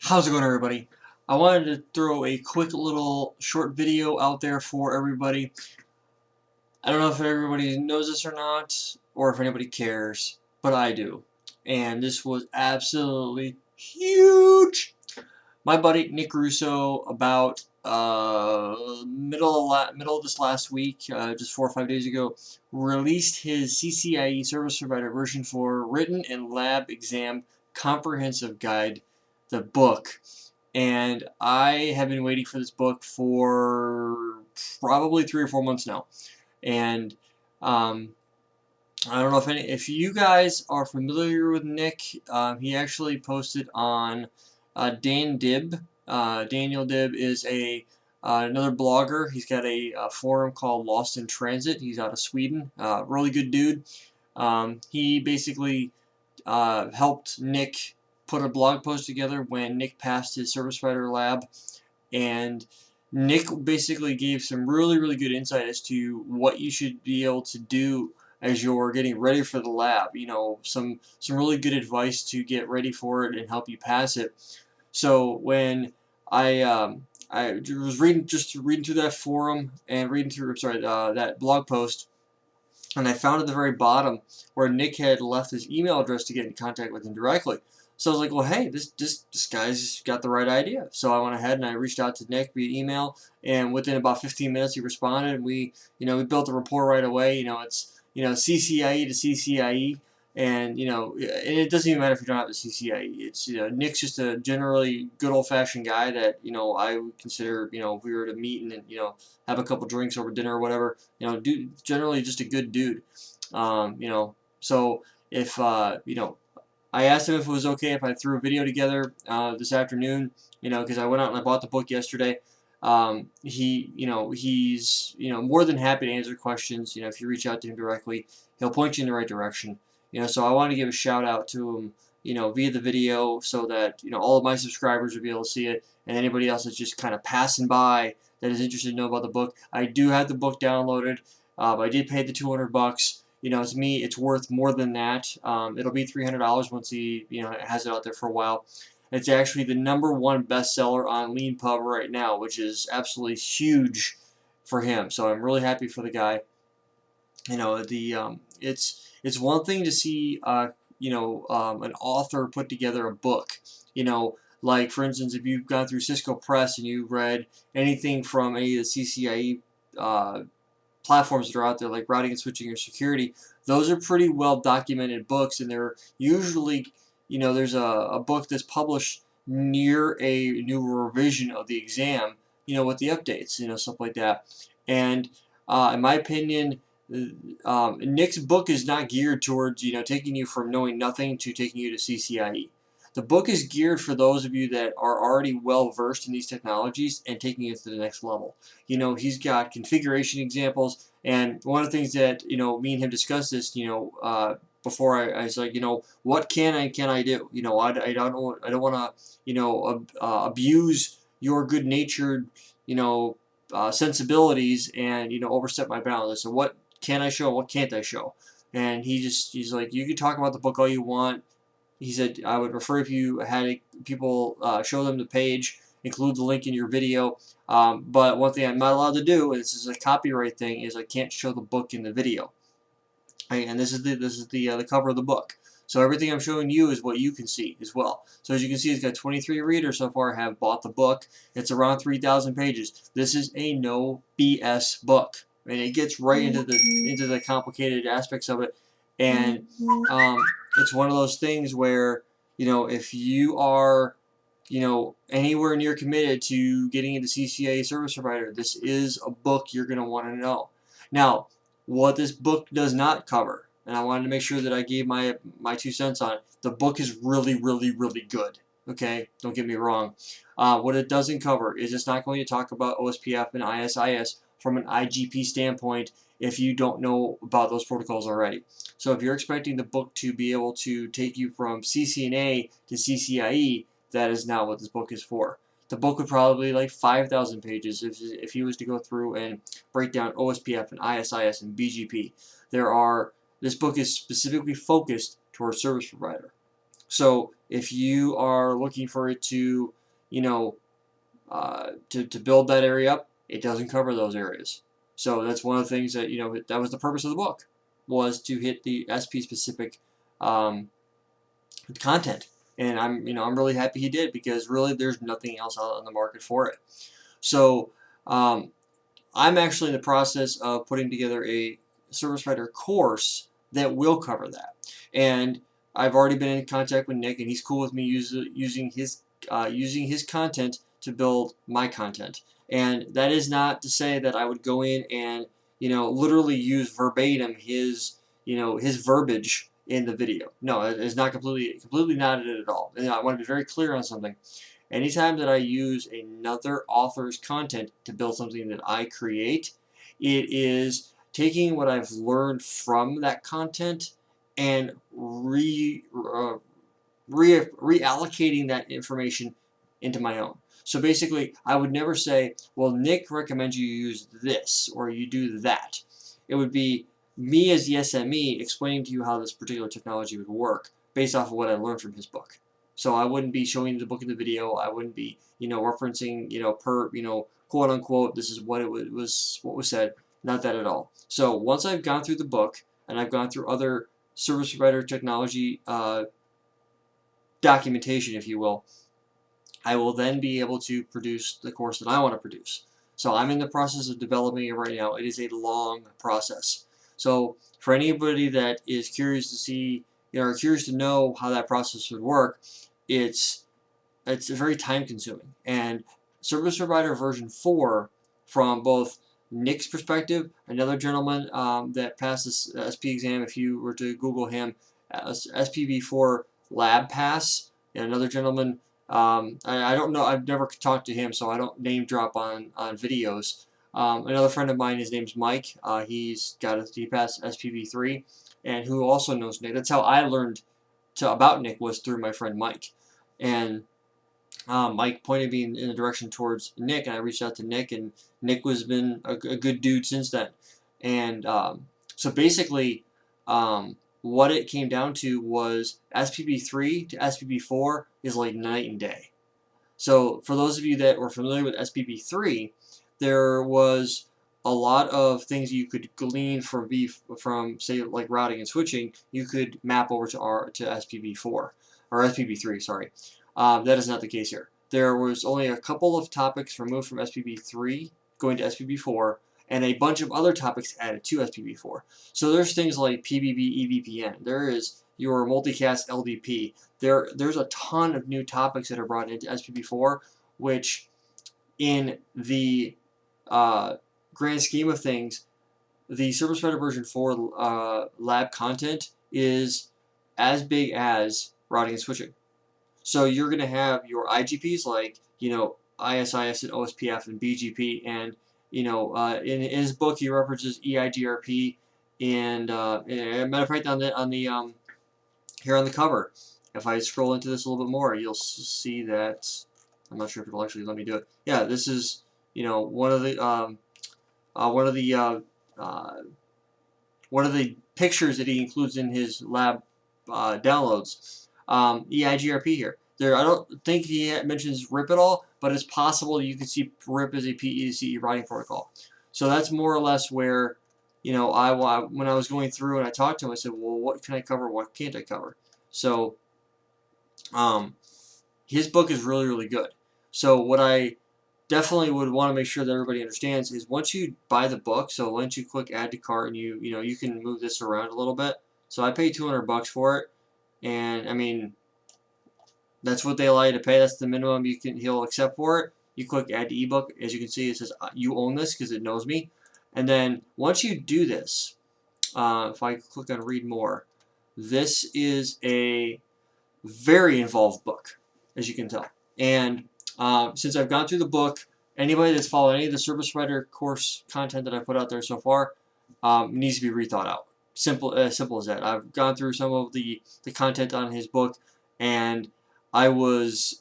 How's it going, everybody? I wanted to throw a quick little short video out there for everybody. I don't know if everybody knows this or not, or if anybody cares, but I do. And this was absolutely huge. My buddy Nick Russo, about middle of this last week, just 4 or 5 days ago, released his CCIE Service Provider version 4 Written and Lab Exam Comprehensive Guide, the book. And I have been waiting for this book for probably 3 or 4 months now. And um, I don't know if you guys are familiar with Nick. He actually posted on Dan Dib. Daniel Dib is another blogger. He's got a forum called Lost in Transit. He's out of Sweden. Really good dude. He basically helped Nick put a blog post together when Nick passed his service provider lab, and Nick basically gave some really good insight as to what you should be able to do as you're getting ready for the lab. You know, some really good advice to get ready for it and help you pass it. So when I was reading through that forum and reading through that blog post, and I found at the very bottom where Nick had left his email address to get in contact with him directly. So I was like, well, hey, this guy's got the right idea. So I went ahead and I reached out to Nick via email, and within about 15 minutes he responded, and we built a rapport right away. It's CCIE to CCIE, and and it doesn't even matter if you don't have the CCIE. It's Nick's just a generally good old fashioned guy that I would consider if we were to meet and have a couple drinks over dinner or whatever. Dude, generally just a good dude. So if I asked him if it was okay if I threw a video together this afternoon, because I went out and I bought the book yesterday. He's more than happy to answer questions. If you reach out to him directly, he'll point you in the right direction. So I want to give a shout out to him, via the video, so that all of my subscribers will be able to see it, and anybody else that's just kind of passing by that is interested to know about the book. I do have the book downloaded. I did pay the $200. To me, it's worth more than that. It'll be $300 once he has it out there for a while. It's actually the #1 bestseller on LeanPub right now, which is absolutely huge for him. So I'm really happy for the guy. It's one thing to see an author put together a book. Like for instance, if you've gone through Cisco Press and you've read anything from any of the CCIE platforms that are out there, like routing and switching or security, those are pretty well documented books, and they're usually, there's a book that's published near a new revision of the exam, with the updates, stuff like that. And in my opinion, Nick's book is not geared towards, taking you from knowing nothing to taking you to CCIE. The book is geared for those of you that are already well versed in these technologies and taking it to the next level. He's got configuration examples, and one of the things that me and him discussed this, before I was like, what can I do? I don't want to abuse your good natured sensibilities and overstep my bounds. So what can I show? What can't I show? And he's like, you can talk about the book all you want. He said, I would prefer if you had people show them the page, include the link in your video. But one thing I'm not allowed to do, and this is a copyright thing, is I can't show the book in the video. And this is the cover of the book. So everything I'm showing you is what you can see as well. So as you can see, it's got 23 readers so far have bought the book. It's around 3,000 pages. This is a no BS book, and it gets right into the complicated aspects of it. And it's one of those things where if you are anywhere near committed to getting into CCIE service provider, this is a book you're going to want to know. Now, what this book does not cover, and I wanted to make sure that I gave my 2 cents on it. The book is really good. Okay, don't get me wrong. What it doesn't cover is it's not going to talk about OSPF and ISIS from an IGP standpoint if you don't know about those protocols already. So if you're expecting the book to be able to take you from CCNA to CCIE, that is not what this book is for. The book would probably be like 5,000 pages if he was to go through and break down OSPF and ISIS and BGP. This book is specifically focused towards service provider. So if you are looking for it to you know, to build that area up, it doesn't cover those areas. So that's one of the things that, that was the purpose of the book, was to hit the SP specific um, content. And I'm really happy he did, because really there's nothing else out on the market for it. So um, I'm actually in the process of putting together a Service Writer course that will cover that. And I've already been in contact with Nick, and he's cool with me using his content to build my content. And that is not to say that I would go in and literally use verbatim his verbiage in the video. No, it's not completely not it at all. And I want to be very clear on something. Anytime that I use another author's content to build something that I create, it is taking what I've learned from that content and reallocating that information into my own. So basically, I would never say, well, Nick recommends you use this or you do that. It would be me as the SME explaining to you how this particular technology would work based off of what I learned from his book. So I wouldn't be showing the book in the video. I wouldn't be, referencing, per, quote unquote, this is what what was said. Not that at all. So once I've gone through the book and I've gone through other service provider technology documentation, if you will, I will then be able to produce the course that I want to produce. So I'm in the process of developing it right now. It is a long process. So for anybody that is curious to see, or curious to know how that process would work, it's very time consuming. And Service Provider version 4, from both Nick's perspective, another gentleman that passed this SP exam, if you were to Google him, SPV4 Lab Pass, and another gentleman, I don't know, I've never talked to him, so I don't name drop on videos. Another friend of mine, his name's Mike. He passed SPV3, and who also knows Nick. That's how I learned about Nick, was through my friend Mike. And Mike pointed me in the direction towards Nick, and I reached out to Nick, and Nick has been a good dude since then. And so basically, what it came down to was SPV3 to SPV4 is like night and day. So for those of you that were familiar with SPV3, there was a lot of things you could glean from say like routing and switching. You could map over to SPV4 or SPV3. Sorry, that is not the case here. There was only a couple of topics removed from SPV3 going to SPV4, and a bunch of other topics added to SPV4. So there's things like PBB EVPN. There is your multicast LDP. There's a ton of new topics that are brought into SPV4, which in the grand scheme of things, the Service Provider version 4 lab content is as big as routing and switching. So you're going to have your IGPs like, ISIS and OSPF and BGP, and, in his book he references EIGRP, and matter of fact, here on the cover, if I scroll into this a little bit more, you'll see that, I'm not sure if it'll actually let me do it. Yeah, this is, one of the pictures that he includes in his lab downloads. EIGRP here. I don't think he mentions RIP at all, but it's possible you could see RIP as a PE2CE routing protocol. So that's more or less where, when I was going through and I talked to him, I said, well, what can I cover? What can't I cover? So his book is really, really good. So what I definitely would want to make sure that everybody understands is, once you buy the book, so once you click add to cart, and you can move this around a little bit. So I paid $200 for it, and I mean, that's what they allow you to pay. That's the minimum he'll accept for it. You click add to ebook. As you can see, it says you own this because it knows me. And then once you do this, if I click on read more, this is a very involved book, as you can tell. And since I've gone through the book, anybody that's followed any of the Service Provider course content that I put out there so far needs to be rethought out. Simple as that. I've gone through some of the content on his book, and I was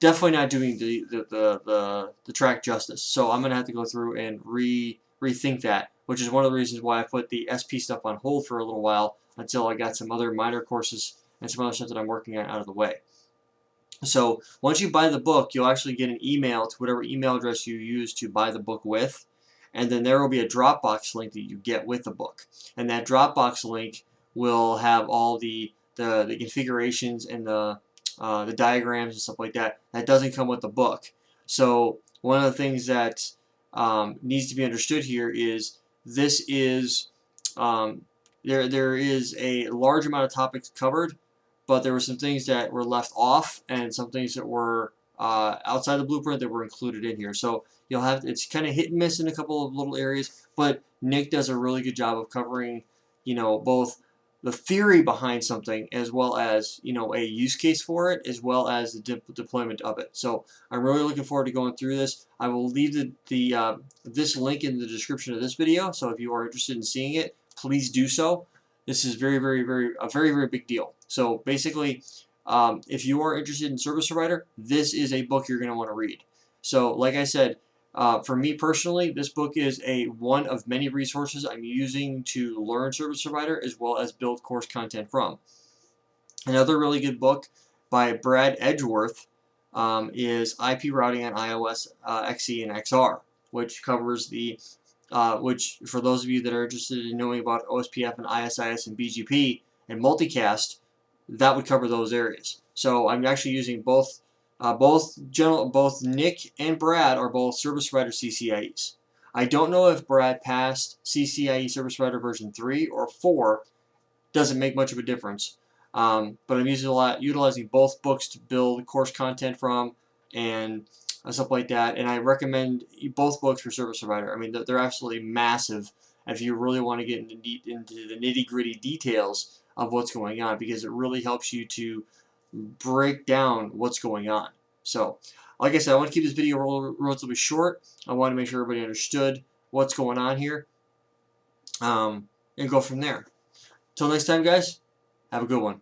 definitely not doing the track justice. So I'm gonna have to go through and rethink that, which is one of the reasons why I put the SP stuff on hold for a little while until I got some other minor courses and some other stuff that I'm working on out of the way. So once you buy the book, you'll actually get an email to whatever email address you use to buy the book with, and then there will be a Dropbox link that you get with the book, and that Dropbox link will have all the configurations and the diagrams and stuff like that. That doesn't come with the book. So one of the things that needs to be understood here is this is there is a large amount of topics covered, but there were some things that were left off and some things that were outside the blueprint that were included in here. So you'll have, it's kind of hit and miss in a couple of little areas, but Nick does a really good job of covering, both the theory behind something as well as, a use case for it, as well as the deployment of it. So I'm really looking forward to going through this. I will leave this link in the description of this video, so if you are interested in seeing it, please do so. This is very, very, very big deal. So basically, if you are interested in Service Provider, this is a book you're going to want to read. So like I said, for me personally, this book is one of many resources I'm using to learn Service Provider as well as build course content from. Another really good book by Brad Edgeworth is IP Routing on iOS XE and XR, which covers which for those of you that are interested in knowing about OSPF and ISIS and BGP and multicast, that would cover those areas. So I'm actually using both Nick and Brad are both Service Provider CCIEs. I don't know if Brad passed CCIE Service Provider version 3 or 4. Doesn't make much of a difference. But I'm utilizing both books to build course content from and stuff like that. And I recommend both books for Service Provider. I mean, they're absolutely massive if you really want to get into the nitty-gritty details of what's going on, because it really helps you to break down what's going on. So, like I said, I want to keep this video relatively short. I want to make sure everybody understood what's going on here, and go from there. Till next time, guys, have a good one.